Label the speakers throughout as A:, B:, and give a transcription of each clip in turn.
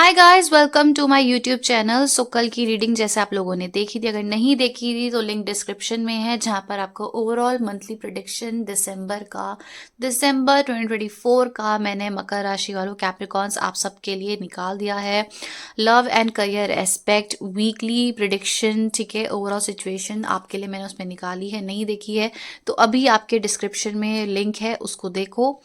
A: Hi guys, welcome to my YouTube channel. So कल की reading जैसे आप लोगों ने देखी थी, अगर नहीं देखी थी तो लिंक डिस्क्रिप्शन में है, जहां पर आपको ओवरऑल मंथली प्रेडिक्शन दिसंबर 2024 का मैंने मकर राशि वालों कैप्रिकॉन्स आप सबके लिए निकाल दिया है। Love and career aspect weekly prediction, ठीक है, ओवरऑल सिचुएशन आपके लिए मैंने उसमें निकाली है। नहीं देखी है तो अभी आपके डिस्क्रिप्शन में लिंक है, उसको देखो।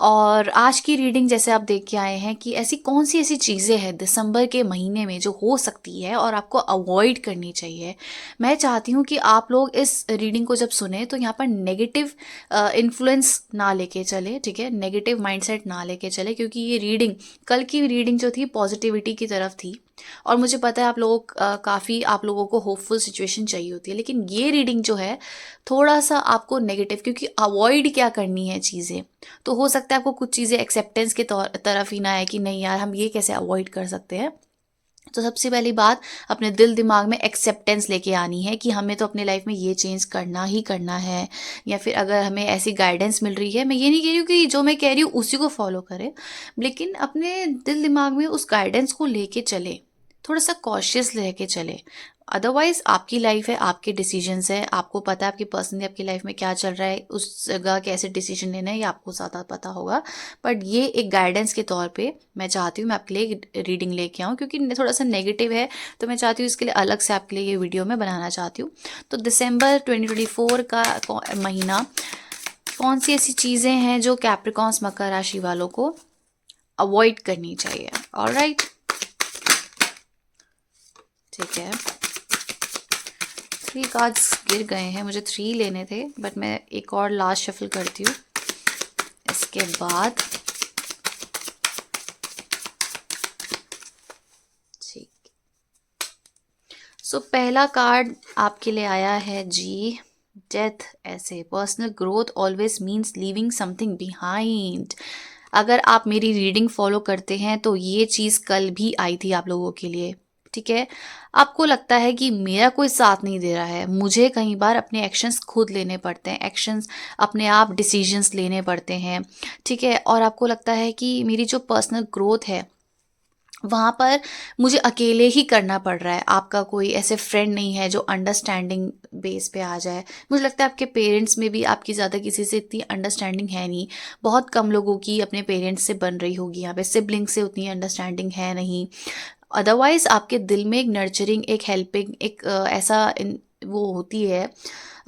A: और आज की रीडिंग जैसे आप देख के आए हैं कि ऐसी चीज़ें हैं दिसंबर के महीने में जो हो सकती है और आपको अवॉइड करनी चाहिए। मैं चाहती हूँ कि आप लोग इस रीडिंग को जब सुने तो यहाँ पर नेगेटिव इन्फ्लुएंस ना लेके चले, ठीक है, नेगेटिव माइंडसेट ना लेके चले, क्योंकि ये रीडिंग, कल की रीडिंग जो थी पॉजिटिविटी की तरफ थी। और मुझे पता है काफ़ी आप लोगों को होपफुल सिचुएशन चाहिए होती है, लेकिन ये रीडिंग जो है थोड़ा सा आपको नेगेटिव, क्योंकि अवॉइड क्या करनी है चीज़ें, तो हो सकता है आपको कुछ चीज़ें एक्सेप्टेंस के तरफ ही ना है कि नहीं यार हम ये कैसे अवॉइड कर सकते हैं। तो सबसे पहली बात, अपने दिल दिमाग में एक्सेप्टेंस लेके आनी है कि हमें तो अपने लाइफ में ये चेंज करना ही करना है। या फिर अगर हमें ऐसी गाइडेंस मिल रही है, मैं ये नहीं कह रही हूँ कि जो मैं कह रही हूँ उसी को फॉलो करें, लेकिन अपने दिल दिमाग में उस गाइडेंस को लेके चले, थोड़ा सा कॉशियस लेके चले। अदरवाइज आपकी लाइफ है, आपके डिसीजंस है, आपको पता है आपकी पर्सनली आपकी लाइफ में क्या चल रहा है, उस जगह कैसे डिसीजन लेना है ये आपको ज़्यादा पता होगा। बट ये एक गाइडेंस के तौर पे मैं चाहती हूँ मैं आपके लिए रीडिंग लेके आऊँ, क्योंकि थोड़ा सा नेगेटिव है, तो मैं चाहती हूँ इसके लिए अलग से आपके लिए ये वीडियो मैं बनाना चाहती हूँ। तो दिसंबर 2024 का महीना, कौन सी ऐसी चीज़ें हैं जो कैप्रिकॉन्स मकर राशि वालों को अवॉइड करनी चाहिए। ऑलराइट, ठीक है। 3 कार्ड्स गिर गए हैं, मुझे 3 लेने थे, बट मैं एक और लास्ट शफल करती हूँ इसके बाद। ठीक, सो पहला कार्ड आपके लिए आया है जी, डेथ। ऐसे personal growth always means leaving something behind. अगर आप मेरी रीडिंग फॉलो करते हैं तो ये चीज़ कल भी आई थी आप लोगों के लिए, ठीक है। आपको लगता है कि मेरा कोई साथ नहीं दे रहा है, मुझे कई बार अपने एक्शंस खुद लेने पड़ते हैं, एक्शंस अपने आप डिसीजंस लेने पड़ते हैं, ठीक है। और आपको लगता है कि मेरी जो पर्सनल ग्रोथ है वहाँ पर मुझे अकेले ही करना पड़ रहा है, आपका कोई ऐसे फ्रेंड नहीं है जो अंडरस्टैंडिंग बेस पे आ जाए। मुझे लगता है आपके पेरेंट्स में भी आपकी ज़्यादा किसी से इतनी अंडरस्टैंडिंग है नहीं, बहुत कम लोगों की अपने पेरेंट्स से बन रही होगी, यहाँ पे सिबलिंग से उतनी अंडरस्टैंडिंग है नहीं। अदरवाइज आपके दिल में एक नर्चरिंग, एक हेल्पिंग, एक वो होती है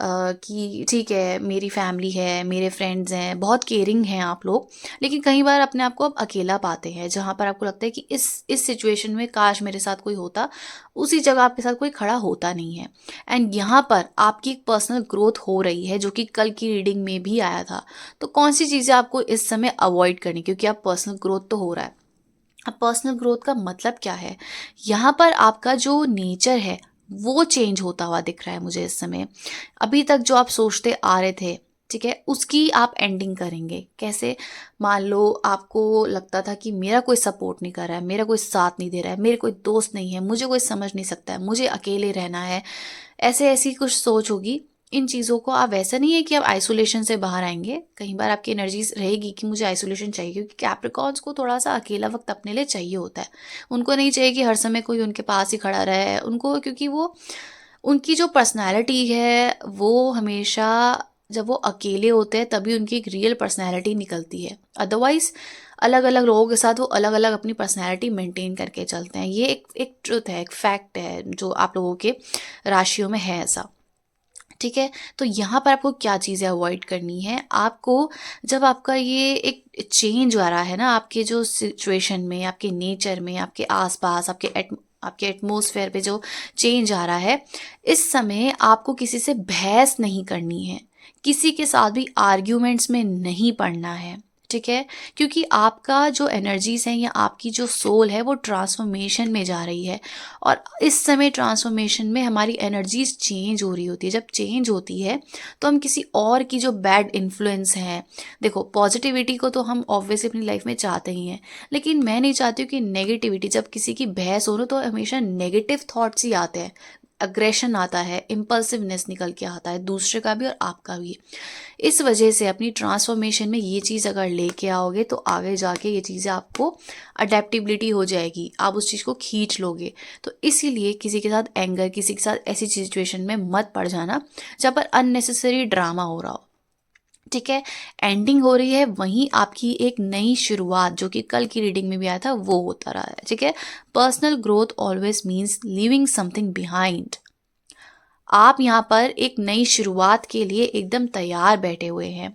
A: कि ठीक है मेरी फैमिली है, मेरे फ्रेंड्स हैं, बहुत केयरिंग हैं आप लोग। लेकिन कई बार अपने आप को आप अकेला पाते हैं, जहाँ पर आपको लगता है कि इस सिचुएशन में काश मेरे साथ कोई होता, उसी जगह आपके साथ कोई खड़ा होता नहीं है। एंड यहाँ पर आपकी एक पर्सनल ग्रोथ हो रही है, जो कि कल की रीडिंग में भी आया था। तो कौन सी चीज़ें आपको इस समय अवॉइड करनी, क्योंकि आप पर्सनल ग्रोथ तो हो रहा है। अब पर्सनल ग्रोथ का मतलब क्या है, यहाँ पर आपका जो नेचर है वो चेंज होता हुआ दिख रहा है मुझे इस समय। अभी तक जो आप सोचते आ रहे थे, ठीक है, उसकी आप एंडिंग करेंगे। कैसे? मान लो आपको लगता था कि मेरा कोई सपोर्ट नहीं कर रहा है, मेरा कोई साथ नहीं दे रहा है, मेरे कोई दोस्त नहीं है, मुझे कोई समझ नहीं सकता है, मुझे अकेले रहना है, ऐसे ऐसी कुछ सोच होगी। इन चीज़ों को आप, वैसा नहीं है कि आप आइसोलेशन से बाहर आएंगे, कई बार आपकी एनर्जीज रहेगी कि मुझे आइसोलेशन चाहिए, क्योंकि कैप्रिकॉर्न्स को थोड़ा सा अकेला वक्त अपने लिए चाहिए होता है। उनको नहीं चाहिए कि हर समय कोई उनके पास ही खड़ा रहे उनको, क्योंकि वो, उनकी जो पर्सनैलिटी है वो हमेशा, जब वो अकेले होते हैं तभी उनकी एक रियल पर्सनैलिटी निकलती है। अदरवाइज अलग अलग लोगों के साथ वो अलग अलग अपनी पर्सनैलिटी मेंटेन करके चलते हैं। ये एक ट्रुथ है, एक फैक्ट है जो आप लोगों के राशियों में है ऐसा, ठीक है। तो यहाँ पर आपको क्या चीज़ें अवॉइड करनी है, आपको जब आपका ये एक चेंज आ रहा है ना, आपके जो सिचुएशन में, आपके नेचर में, आपके आसपास, आपके एटमॉस्फेयर पे जो चेंज आ रहा है, इस समय आपको किसी से बहस नहीं करनी है, किसी के साथ भी आर्ग्यूमेंट्स में नहीं पड़ना है, ठीक है। क्योंकि आपका जो एनर्जीज है या आपकी जो सोल है वो ट्रांसफॉर्मेशन में जा रही है। और इस समय ट्रांसफॉर्मेशन में हमारी एनर्जीज चेंज हो रही होती है। जब चेंज होती है तो हम किसी और की जो बैड इन्फ्लुएंस है, देखो पॉजिटिविटी को तो हम ऑब्वियसली अपनी लाइफ में चाहते ही हैं, लेकिन मैं नहीं चाहती हूँ कि नेगेटिविटी, जब किसी की बहस हो रही तो हमेशा नेगेटिव थॉट्स ही आते हैं, अग्रेशन आता है, इम्पल्सिवनेस निकल के आता है, दूसरे का भी और आपका भी। इस वजह से अपनी ट्रांसफॉर्मेशन में ये चीज़ अगर लेके आओगे तो आगे जाके ये चीज़ें आपको अडेप्टिबिलिटी हो जाएगी, आप उस चीज़ को खींच लोगे। तो इसीलिए किसी के साथ एंगर, किसी के साथ ऐसी सिचुएशन में मत पड़ जाना जहाँ पर अननेसेसरी ड्रामा हो रहा हो। ठीक है, एंडिंग हो रही है, वहीं आपकी एक नई शुरुआत, जो कि कल की रीडिंग में भी आया था, वो होता रहा है। ठीक है, personal growth always means living something behind. आप यहाँ पर एक नई शुरुआत के लिए एकदम तैयार बैठे हुए हैं।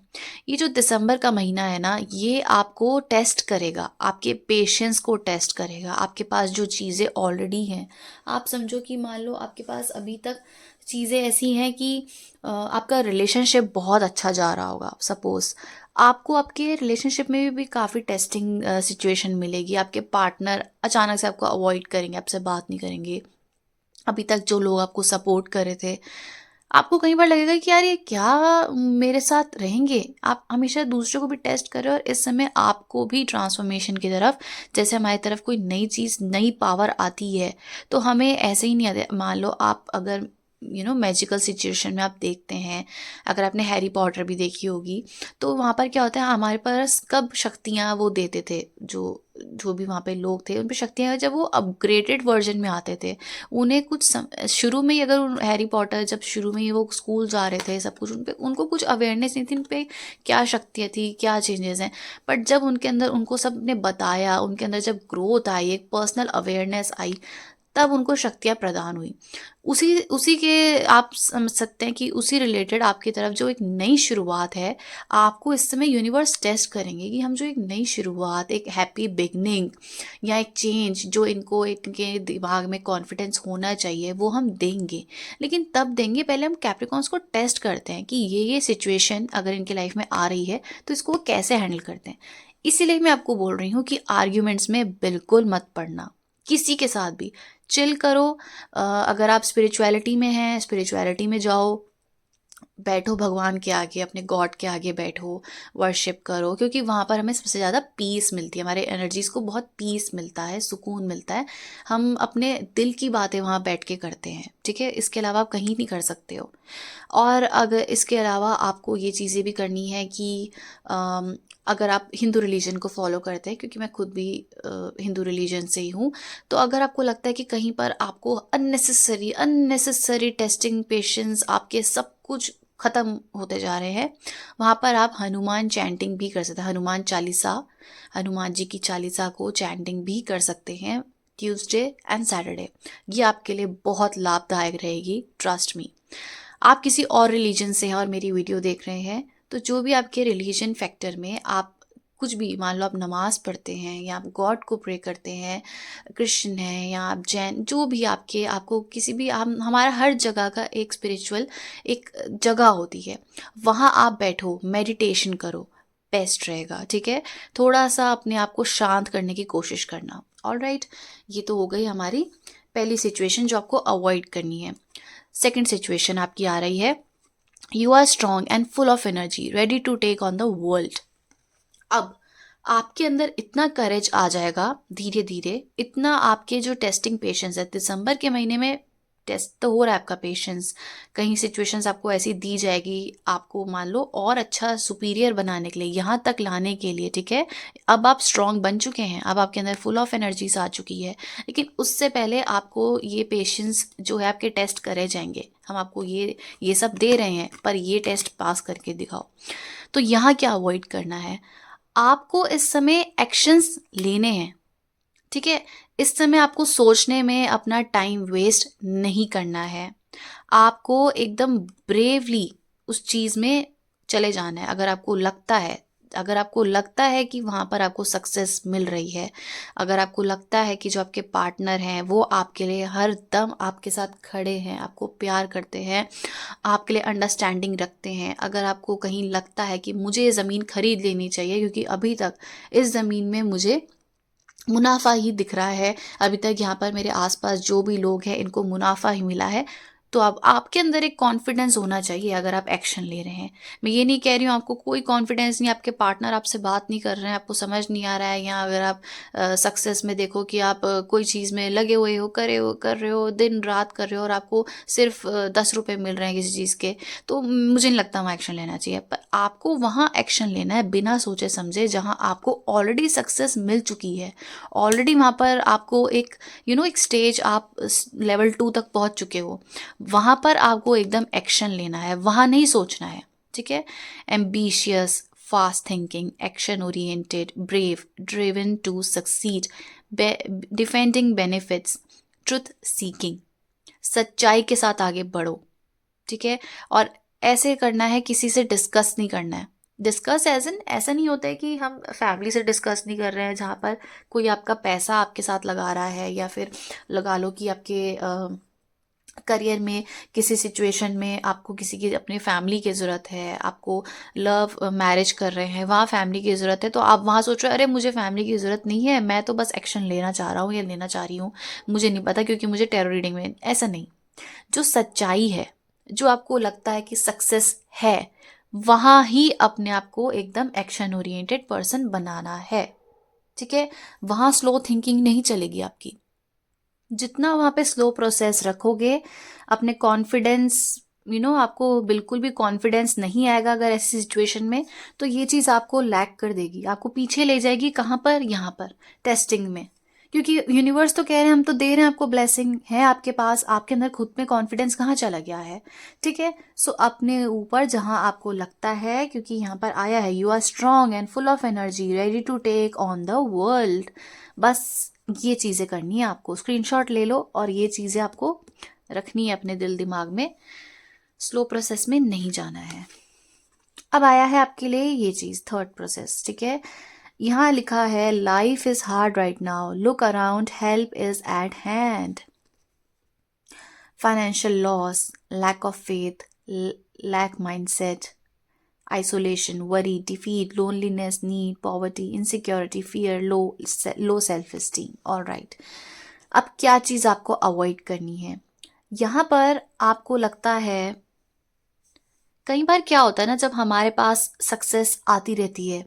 A: ये जो दिसंबर का महीना है ना, ये आपको टेस्ट करेगा, आपके पेशेंस को टेस्ट करेगा। आपके पास जो चीज़ें ऑलरेडी हैं, आप समझो कि मान लो आपके पास अभी तक चीज़ें ऐसी हैं कि आपका रिलेशनशिप बहुत अच्छा जा रहा होगा। सपोज़ आपको आपके रिलेशनशिप में भी काफ़ी टेस्टिंग सिचुएशन मिलेगी। आपके पार्टनर अचानक से आपको अवॉइड करेंगे, आपसे बात नहीं करेंगे। अभी तक जो लोग आपको सपोर्ट कर रहे थे, आपको कई बार लगेगा कि यार ये क्या मेरे साथ रहेंगे। आप हमेशा दूसरों को भी टेस्ट कर रहे हो और इस समय आपको भी ट्रांसफॉर्मेशन की तरफ, जैसे हमारी तरफ कोई नई चीज़, नई पावर आती है तो हमें ऐसे ही नहीं आते। मान लो आप अगर मैजिकल सिचुएशन में आप देखते हैं, अगर आपने हैरी पॉटर भी देखी होगी, तो वहाँ पर क्या होता है, हमारे पास कब शक्तियाँ वो देते थे, जो जो भी वहाँ पे लोग थे उन पे शक्तियाँ, जब वो अपग्रेडेड वर्जन में आते थे। उन्हें कुछ शुरू में ही, अगर हैरी पॉटर जब शुरू में ही वो स्कूल जा रहे थे, सब कुछ उन पे, उनको कुछ अवेयरनेस नहीं थी उन पे क्या शक्तियाँ थी, क्या चेंजेस हैं। बट जब उनके अंदर, उनको सब ने बताया, उनके अंदर जब ग्रोथ आई, एक पर्सनल अवेयरनेस आई, तब उनको शक्तियाँ प्रदान हुई। उसी उसी के आप समझ सकते हैं कि उसी रिलेटेड आपकी तरफ जो एक नई शुरुआत है, आपको इस समय यूनिवर्स टेस्ट करेंगे कि हम जो एक नई शुरुआत, एक हैप्पी बिगनिंग या एक चेंज, जो इनको, इनके दिमाग में कॉन्फिडेंस होना चाहिए, वो हम देंगे। लेकिन तब देंगे, पहले हम कैप्रिकॉन्स को टेस्ट करते हैं कि ये सिचुएशन अगर इनके लाइफ में आ रही है तो इसको वो कैसे हैंडल करते हैं। इसीलिए मैं आपको बोल रही हूँ कि आर्ग्यूमेंट्स में बिल्कुल मत पड़ना, किसी के साथ भी चिल करो। अगर आप स्पिरिचुअलिटी में हैं, स्पिरिचुअलिटी में जाओ, बैठो भगवान के आगे, अपने गॉड के आगे बैठो, वर्शिप करो, क्योंकि वहाँ पर हमें सबसे ज़्यादा पीस मिलती है, हमारे एनर्जीज़ को बहुत पीस मिलता है, सुकून मिलता है। हम अपने दिल की बातें वहाँ बैठ के करते हैं। ठीक है, इसके अलावा आप कहीं नहीं कर सकते हो। और अगर इसके अलावा आपको ये चीज़ें भी करनी है कि अगर आप हिंदू रिलीजन को फॉलो करते हैं, क्योंकि मैं खुद भी हिंदू रिलीजन से ही हूँ, तो अगर आपको लगता है कि कहीं पर आपको अननेसेसरी टेस्टिंग, पेशेंस, आपके सब कुछ ख़त्म होते जा रहे हैं, वहाँ पर आप हनुमान चैंटिंग भी कर सकते हैं। हनुमान चालीसा, हनुमान जी की चालीसा को चैंटिंग भी कर सकते हैं ट्यूसडे एंड सैटरडे। ये आपके लिए बहुत लाभदायक रहेगी, ट्रस्ट मी। आप किसी और रिलीजन से हैं और मेरी वीडियो देख रहे हैं, तो जो भी आपके रिलीजन फैक्टर में आप कुछ भी, मान लो आप नमाज़ पढ़ते हैं या आप गॉड को प्रे करते हैं, क्रिश्चियन हैं या आप जैन, जो भी आपके, आपको किसी भी, हम, हमारा हर जगह का एक स्पिरिचुअल एक जगह होती है, वहाँ आप बैठो, मेडिटेशन करो, बेस्ट रहेगा। ठीक है, थोड़ा सा अपने आप को शांत करने की कोशिश करना। ऑलराइट, ये तो हो गई हमारी पहली सिचुएशन जो आपको अवॉइड करनी है। सेकेंड सिचुएशन आपकी आ रही है, you are strong and full of energy, ready to take on the world. अब आपके अंदर इतना करेज आ जाएगा धीरे धीरे, इतना आपके जो टेस्टिंग पेशेंस है, दिसंबर के महीने में टेस्ट तो हो रहा है आपका पेशेंस, कहीं सिचुएशंस आपको ऐसी दी जाएगी, आपको मान लो और अच्छा सुपीरियर बनाने के लिए, यहाँ तक लाने के लिए। ठीक है, अब आप स्ट्रांग बन चुके हैं, अब आपके अंदर फुल ऑफ एनर्जीज आ चुकी है, लेकिन उससे पहले आपको ये पेशेंस जो है आपके टेस्ट करे जाएंगे। हम आपको ये सब दे रहे हैं, पर ये टेस्ट पास करके दिखाओ। तो यहाँ क्या अवॉइड करना है, आपको इस समय एक्शंस लेने हैं। ठीक है, इस समय आपको सोचने में अपना टाइम वेस्ट नहीं करना है, आपको एकदम ब्रेवली उस चीज़ में चले जाना है। अगर आपको लगता है कि वहाँ पर आपको सक्सेस मिल रही है, अगर आपको लगता है कि जो आपके पार्टनर हैं वो आपके लिए हर दम आपके साथ खड़े हैं, आपको प्यार करते हैं, आपके लिए अंडरस्टैंडिंग रखते हैं, अगर आपको कहीं लगता है कि मुझे ये ज़मीन खरीद लेनी चाहिए क्योंकि अभी तक इस ज़मीन में मुझे मुनाफा ही दिख रहा है, अभी तक यहाँ पर मेरे आसपास जो भी लोग हैं इनको मुनाफा ही मिला है, तो अब आपके अंदर एक कॉन्फिडेंस होना चाहिए अगर आप एक्शन ले रहे हैं। मैं ये नहीं कह रही हूँ आपको कोई कॉन्फिडेंस नहीं, आपके पार्टनर आपसे बात नहीं कर रहे हैं, आपको समझ नहीं आ रहा है, या अगर आप सक्सेस में देखो कि आप कोई चीज़ में लगे हुए हो, कर रहे हो, दिन रात कर रहे हो, और आपको सिर्फ 10 रुपये मिल रहे हैं किसी चीज़ के, तो मुझे नहीं लगता वहाँ एक्शन लेना चाहिए। पर आपको वहाँ एक्शन लेना है बिना सोचे समझे, जहाँ आपको ऑलरेडी सक्सेस मिल चुकी है, ऑलरेडी वहाँ पर आपको एक एक स्टेज आप लेवल 2 तक पहुँच चुके हो, वहाँ पर आपको एकदम एक्शन लेना है, वहाँ नहीं सोचना है। ठीक है। Ambitious, fast thinking, action oriented, brave, driven to succeed, defending benefits, truth seeking, सच्चाई के साथ आगे बढ़ो। ठीक है। और ऐसे करना है, किसी से डिस्कस नहीं करना है। डिस्कस एज इन ऐसा नहीं होता है कि हम फैमिली से डिस्कस नहीं कर रहे हैं, जहाँ पर कोई आपका पैसा आपके साथ लगा रहा है, या फिर लगा लो कि आपके करियर में किसी सिचुएशन में आपको किसी की अपनी फैमिली की ज़रूरत है, आपको लव मैरिज कर रहे हैं, वहाँ फैमिली की ज़रूरत है, तो आप वहाँ सोच रहे हो अरे मुझे फैमिली की ज़रूरत नहीं है, मैं तो बस एक्शन लेना चाह रहा हूँ या लेना चाह रही हूँ, मुझे नहीं पता क्योंकि मुझे टैरो रीडिंग में। ऐसा नहीं। जो सच्चाई है, जो आपको लगता है कि सक्सेस है, वहाँ ही अपने आप को एकदम एक्शन ओरिएंटेड पर्सन बनाना है। ठीक है। वहाँ स्लो थिंकिंग नहीं चलेगी आपकी। जितना वहाँ पे स्लो प्रोसेस रखोगे, अपने कॉन्फिडेंस आपको बिल्कुल भी कॉन्फिडेंस नहीं आएगा अगर ऐसी सिचुएशन में, तो ये चीज़ आपको लैग कर देगी, आपको पीछे ले जाएगी। कहाँ पर? यहाँ पर टेस्टिंग में। क्योंकि यूनिवर्स तो कह रहे हैं, हम तो दे रहे हैं आपको, ब्लेसिंग है आपके पास, आपके अंदर खुद में कॉन्फिडेंस कहाँ चला गया है? ठीक है। सो अपने ऊपर जहाँ आपको लगता है, क्योंकि यहाँ पर आया है you are strong and full of energy, ready to take on the world, बस ये चीज़ें करनी है आपको। स्क्रीनशॉट ले लो और ये चीज़ें आपको रखनी है अपने दिल दिमाग में, स्लो प्रोसेस में नहीं जाना है। अब आया है आपके लिए ये चीज़, थर्ड प्रोसेस। ठीक है। यहाँ लिखा है life is hard right now, look around, help is at hand. Financial loss, lack of faith, lack mindset, isolation, worry, defeat, loneliness, need, poverty, insecurity, fear, low self-esteem. All right. अब क्या चीज़ आपको avoid करनी है? यहाँ पर आपको लगता है, कई बार क्या होता है ना, जब हमारे पास सक्सेस आती रहती है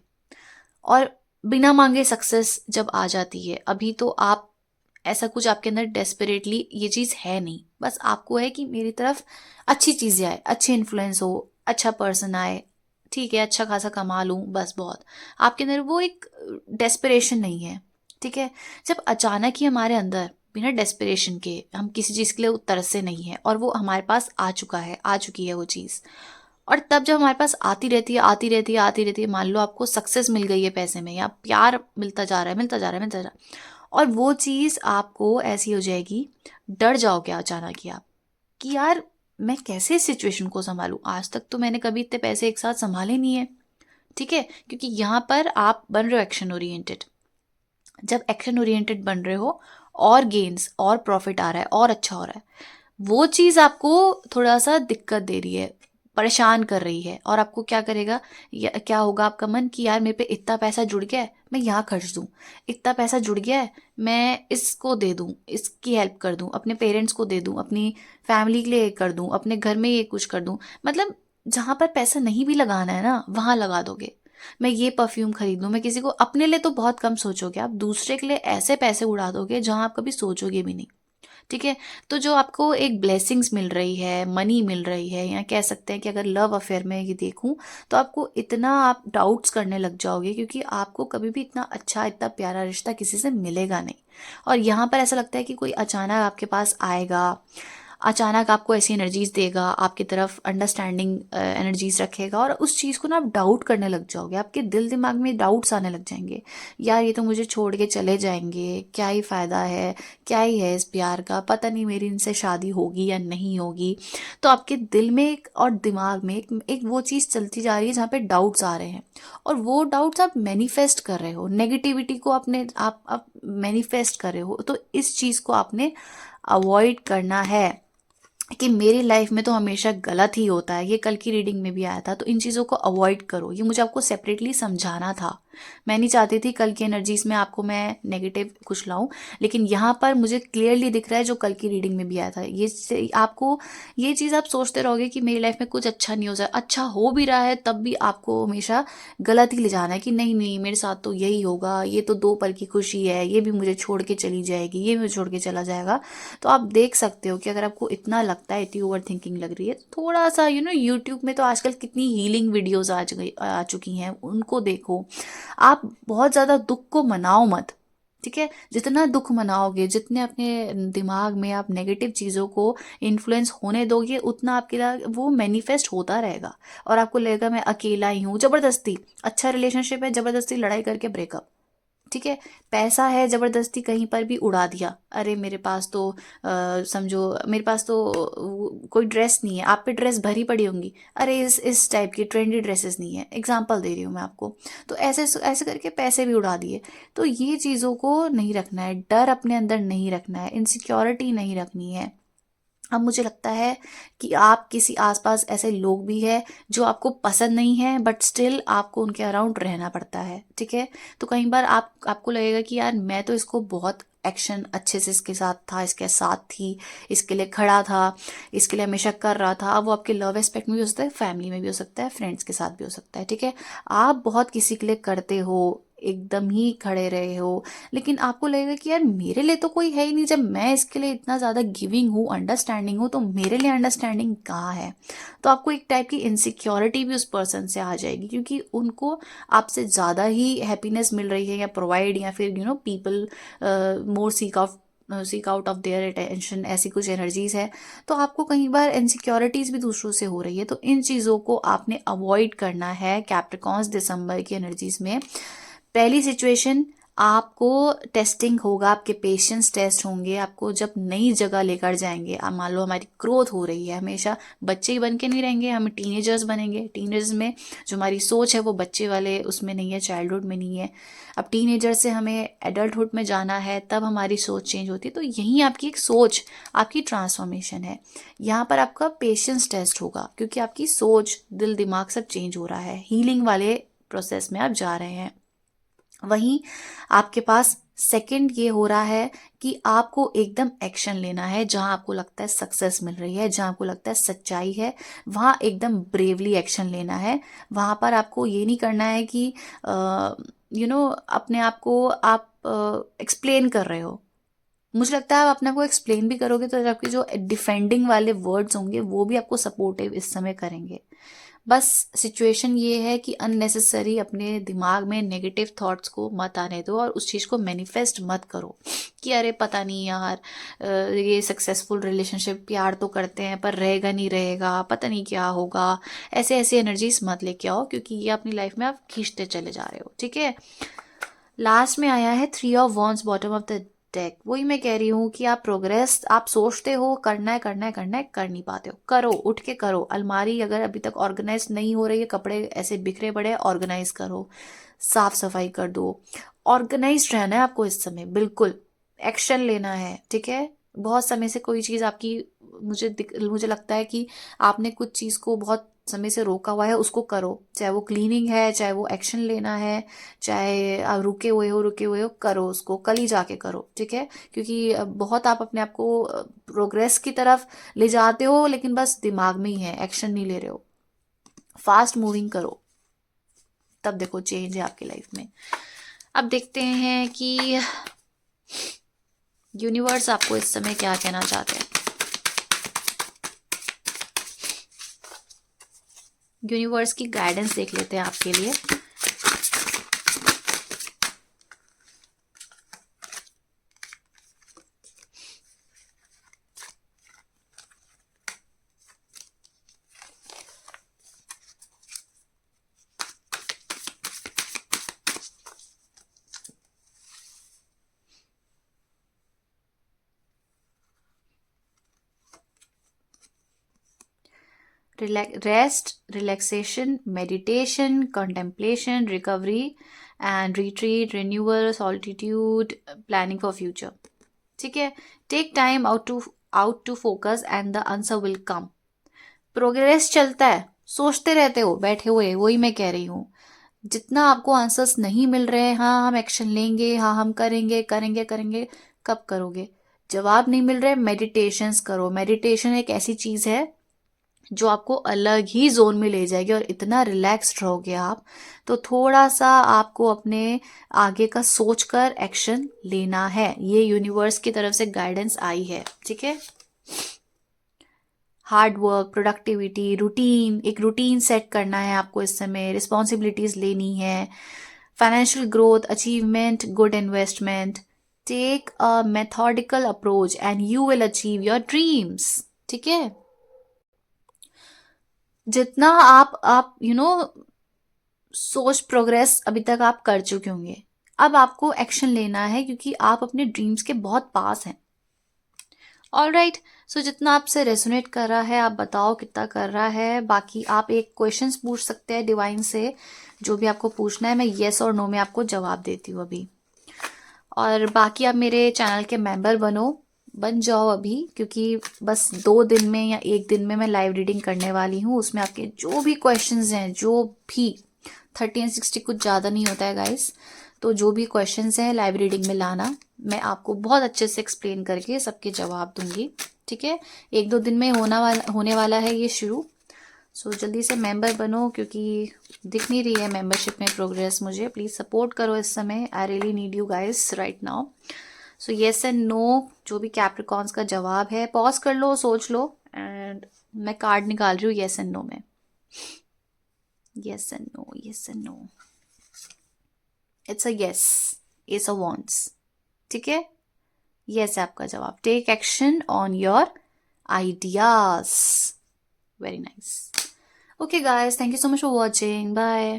A: और बिना मांगे सक्सेस जब आ जाती है, अभी तो आप ऐसा कुछ आपके अंदर डेस्परेटली ये चीज़ है नहीं, बस आपको है कि मेरी तरफ अच्छी चीज़ें आए, अच्छे इन्फ्लुएंस हो, अच्छा पर्सन आए, ठीक है, अच्छा खासा कमा लूँ, बस बहुत। आपके अंदर वो एक डेस्परेशन नहीं है। ठीक है। जब अचानक ही हमारे अंदर बिना डेस्परेशन के हम किसी चीज़ के लिए तरसे नहीं है, और वो हमारे पास आ चुका है, आ चुकी है वो चीज़, और तब जब हमारे पास आती रहती है, आती रहती है, आती रहती है, मान लो आपको सक्सेस मिल गई है पैसे में, या प्यार मिलता जा रहा है, मिलता जा रहा है, मिलता जा रहा है, और वो चीज़ आपको ऐसी हो जाएगी, डर जाओगे अचानक ही आप कि यार मैं कैसे इस सिचुएशन को संभालूं, आज तक तो मैंने कभी इतने पैसे एक साथ संभाले नहीं है। ठीक है। क्योंकि यहाँ पर आप बन रहे हो एक्शन ओरिएंटेड। जब एक्शन ओरिएंटेड बन रहे हो और गेन्स और प्रॉफिट आ रहा है और अच्छा हो रहा है, वो चीज़ आपको थोड़ा सा दिक्कत दे रही है, परेशान कर रही है, और आपको क्या करेगा, क्या होगा आपका मन कि यार मेरे पे इतना पैसा जुड़ गया है, मैं यहाँ खर्च दूँ, इतना पैसा जुड़ गया है मैं इसको दे दूँ, इसकी हेल्प कर दूँ, अपने पेरेंट्स को दे दूँ, अपनी फैमिली के लिए कर दूँ, अपने घर में ये कुछ कर दूँ। मतलब जहाँ पर पैसा नहीं भी लगाना है ना, वहाँ लगा दोगे। मैं ये परफ्यूम खरीद लूँ, मैं किसी को, अपने लिए तो बहुत कम सोचोगे आप, दूसरे के लिए ऐसे पैसे उड़ा दोगे जहाँ आप कभी सोचोगे भी नहीं। ठीक है। तो जो आपको एक ब्लेसिंग्स मिल रही है, मनी मिल रही है, या कह सकते हैं कि अगर लव अफेयर में ये देखूं, तो आपको इतना आप डाउट्स करने लग जाओगे, क्योंकि आपको कभी भी इतना अच्छा, इतना प्यारा रिश्ता किसी से मिलेगा नहीं। और यहाँ पर ऐसा लगता है कि कोई अचानक आपके पास आएगा, अचानक आपको ऐसी एनर्जीज देगा, आपकी तरफ अंडरस्टैंडिंग एनर्जीज रखेगा, और उस चीज़ को ना आप डाउट करने लग जाओगे, आपके दिल दिमाग में डाउट्स आने लग जाएंगे, यार ये तो मुझे छोड़ के चले जाएंगे, क्या ही फ़ायदा है, क्या ही है इस प्यार का, पता नहीं मेरी इनसे शादी होगी या नहीं होगी। तो आपके दिल में एक और दिमाग में एक वो चीज़ चलती जा रही है जहाँ पे डाउट्स आ रहे हैं, और वो डाउट्स आप मैनिफेस्ट कर रहे हो, नेगेटिविटी को अपने आप मैनिफेस्ट कर रहे हो। तो इस चीज़ को आपने अवॉइड करना है कि मेरी लाइफ में तो हमेशा गलत ही होता है, ये कल की रीडिंग में भी आया था, तो इन चीज़ों को अवॉइड करो। ये मुझे आपको सेपरेटली समझाना था मैं नहीं चाहती थी कल की एनर्जीज में आपको मैं नेगेटिव कुछ लाऊं, लेकिन यहाँ पर मुझे क्लियरली दिख रहा है जो कल की रीडिंग में भी आया था। आपको ये चीज़ आप सोचते रहोगे कि मेरी लाइफ में कुछ अच्छा नहीं हो जाए, अच्छा हो भी रहा है तब भी आपको हमेशा गलत ही ले जाना है कि नहीं नहीं मेरे साथ तो यही होगा, ये तो 2 पल की खुशी है, ये भी मुझे छोड़ के चली जाएगी, ये भी मुझे छोड़ के चला जाएगा। तो आप देख सकते हो कि अगर आपको इतना लगता है, इतनी ओवर थिंकिंग लग रही है, तो थोड़ा सा यूट्यूब में तो आजकल कितनी हीलिंग वीडियोज आ चुकी हैं, उनको देखो। आप बहुत ज़्यादा दुख को मनाओ मत, ठीक है। जितना दुख मनाओगे, जितने अपने दिमाग में आप नेगेटिव चीज़ों को इन्फ्लुएंस होने दोगे, उतना आपके लिए वो मैनिफेस्ट होता रहेगा और आपको लगेगा मैं अकेला ही हूँ। जबरदस्ती अच्छा रिलेशनशिप है, जबरदस्ती लड़ाई करके ब्रेकअप, ठीक है। पैसा है, जबरदस्ती कहीं पर भी उड़ा दिया, अरे मेरे पास तो समझो मेरे पास तो कोई ड्रेस नहीं है, आप पे ड्रेस भरी पड़ी होंगी, अरे इस टाइप की ट्रेंडी ड्रेसेस नहीं है, एग्जांपल दे रही हूँ मैं आपको। तो ऐसे ऐसे करके पैसे भी उड़ा दिए। तो ये चीज़ों को नहीं रखना है, डर अपने अंदर नहीं रखना है, इनसिक्योरिटी नहीं रखनी है। अब मुझे लगता है कि आप किसी आसपास ऐसे लोग भी हैं जो आपको पसंद नहीं है, बट स्टिल आपको उनके अराउंड रहना पड़ता है, ठीक है। तो कई बार आपको लगेगा कि यार मैं तो इसको बहुत एक्शन अच्छे से इसके साथ था, इसके साथ थी, इसके लिए खड़ा था, इसके लिए हमेशा कर रहा था। अब वो आपके लव एस्पेक्ट में भी हो सकता है, फैमिली में भी हो सकता है, फ्रेंड्स के साथ भी हो सकता है, ठीक है। आप बहुत किसी के लिए करते हो, एकदम ही खड़े रहे हो, लेकिन आपको लगेगा कि यार मेरे लिए तो कोई है ही नहीं, जब मैं इसके लिए इतना ज़्यादा गिविंग हूँ, अंडरस्टैंडिंग हूँ, तो मेरे लिए अंडरस्टैंडिंग कहाँ है। तो आपको एक टाइप की इनसिक्योरिटी भी उस पर्सन से आ जाएगी, क्योंकि उनको आपसे ज़्यादा ही हैप्पीनेस मिल रही है या प्रोवाइड, या फिर people more seek out of their attention, ऐसी कुछ एनर्जीज है। तो आपको कई बार इनसिक्योरिटीज भी दूसरों से हो रही है, तो इन चीज़ों को आपने अवॉइड करना है कैप्रिकॉन्स दिसंबर की एनर्जीज में। पहली सिचुएशन, आपको टेस्टिंग होगा, आपके पेशेंस टेस्ट होंगे, आपको जब नई जगह लेकर जाएंगे। अब मान लो हमारी ग्रोथ हो रही है, हमेशा बच्चे ही बन के नहीं रहेंगे, हम टीनेजर्स बनेंगे। टीनेजर्स में जो हमारी सोच है वो बच्चे वाले उसमें नहीं है, चाइल्डहुड में नहीं है। अब टीनेजर से हमें एडल्टहुड में जाना है, तब हमारी सोच चेंज होती है। तो यही आपकी एक सोच, आपकी ट्रांसफॉर्मेशन है। यहाँ पर आपका पेशेंस टेस्ट होगा, क्योंकि आपकी सोच, दिल दिमाग सब चेंज हो रहा है, हीलिंग वाले प्रोसेस में आप जा रहे हैं। वहीं आपके पास सेकंड ये हो रहा है कि आपको एकदम एक्शन लेना है, जहां आपको लगता है सक्सेस मिल रही है, जहां आपको लगता है सच्चाई है, वहां एकदम ब्रेवली एक्शन लेना है। वहां पर आपको ये नहीं करना है कि अपने आप को आप एक्सप्लेन कर रहे हो। मुझे लगता है आप अपने को एक्सप्लेन भी करोगे तो आपके जो डिफेंडिंग वाले वर्ड्स होंगे वो भी आपको सपोर्टिव इस समय करेंगे। बस सिचुएशन ये है कि अननेसेसरी अपने दिमाग में नेगेटिव थॉट्स को मत आने दो, और उस चीज़ को मैनिफेस्ट मत करो कि अरे पता नहीं यार, ये सक्सेसफुल रिलेशनशिप प्यार तो करते हैं पर रहेगा नहीं रहेगा, पता नहीं क्या होगा। ऐसे ऐसी एनर्जीज मत लेके आओ, क्योंकि ये अपनी लाइफ में आप खींचते चले जा रहे हो, ठीक है। लास्ट में आया है 3 of wands bottom of the deck. वही मैं कह रही हूँ कि आप प्रोग्रेस, आप सोचते हो करना है करना है करना है, कर नहीं पाते हो। करो, उठ के करो। अलमारी अगर अभी तक ऑर्गेनाइज नहीं हो रही है, कपड़े ऐसे बिखरे पड़े हैं, ऑर्गेनाइज करो, साफ सफाई कर दो। ऑर्गेनाइज रहना है आपको इस समय, बिल्कुल एक्शन लेना है, ठीक है। बहुत समय से कोई चीज़ आपकी, मुझे लगता है कि आपने कुछ चीज़ को बहुत समय से रोका हुआ है, उसको करो। चाहे वो क्लीनिंग है, चाहे वो एक्शन लेना है, चाहे आप रुके हुए हो, करो उसको, कल ही जाके करो, ठीक है। क्योंकि बहुत आप अपने आप को प्रोग्रेस की तरफ ले जाते हो, लेकिन बस दिमाग में ही है, एक्शन नहीं ले रहे हो। फास्ट मूविंग करो, तब देखो चेंज है आपकी लाइफ में। अब देखते हैं कि यूनिवर्स आपको इस समय क्या कहना चाहते हैं। यूनिवर्स की गाइडेंस देख लेते हैं आपके लिए। Rest, relaxation, meditation, contemplation, recovery and retreat, renewal, solitude, planning for future, ठीक है। Take time out to focus and the answer will come. Progress चलता है, सोचते रहते हो बैठे हुए, वही मैं कह रही हूँ। जितना आपको आंसर्स नहीं मिल रहे हैं, हाँ हम एक्शन लेंगे, हाँ हम करेंगे करेंगे करेंगे, कब करोगे? जवाब नहीं मिल रहे, मेडिटेशंस करो। मेडिटेशन एक ऐसी चीज है जो आपको अलग ही जोन में ले जाएगी और इतना रिलैक्स्ड रहोगे आप। तो थोड़ा सा आपको अपने आगे का सोचकर एक्शन लेना है, ये यूनिवर्स की तरफ से गाइडेंस आई है, ठीक है। हार्ड वर्क, प्रोडक्टिविटी, रूटीन, एक रूटीन सेट करना है आपको इस समय, रिस्पॉन्सिबिलिटीज लेनी है, financial growth, achievement, good investment. Take a methodical approach and you will achieve your dreams, ठीक है। जितना आप सोच प्रोग्रेस अभी तक आप कर चुके होंगे, अब आपको एक्शन लेना है क्योंकि आप अपने ड्रीम्स के बहुत पास हैं। ऑल राइट, सो जितना आपसे रेजोनेट कर रहा है आप बताओ कितना कर रहा है। बाकी आप एक क्वेश्चंस पूछ सकते हैं डिवाइन से, जो भी आपको पूछना है, मैं येस और नो में आपको जवाब देती हूँ अभी। और बाकी आप मेरे चैनल के मेंबर बन जाओ अभी, क्योंकि बस 2 दिन में या 1 दिन में मैं लाइव रीडिंग करने वाली हूँ। उसमें आपके जो भी क्वेश्चंस हैं, जो भी 30 और 60 कुछ ज़्यादा नहीं होता है गाइस, तो जो भी क्वेश्चंस हैं लाइव रीडिंग में लाना, मैं आपको बहुत अच्छे से एक्सप्लेन करके सबके जवाब दूंगी, ठीक है। 1-2 दिन में होने वाला है ये शुरू। सो जल्दी से मेंबर बनो, क्योंकि दिख नहीं रही है मेंबरशिप में प्रोग्रेस मुझे। प्लीज़ सपोर्ट करो इस समय, I really need you guys right now. So yes and no, जो भी कैप्रिकॉन्स का जवाब है, पॉज कर लो, सोच लो, एंड मैं कार्ड निकाल रही हूँ येस एंड नो में। Yes and no, yes and no, it's a yes, ace of wands, ठीक है। येस है आपका जवाब। Take action on your ideas. Very nice. Okay guys, thank you so much for watching. Bye.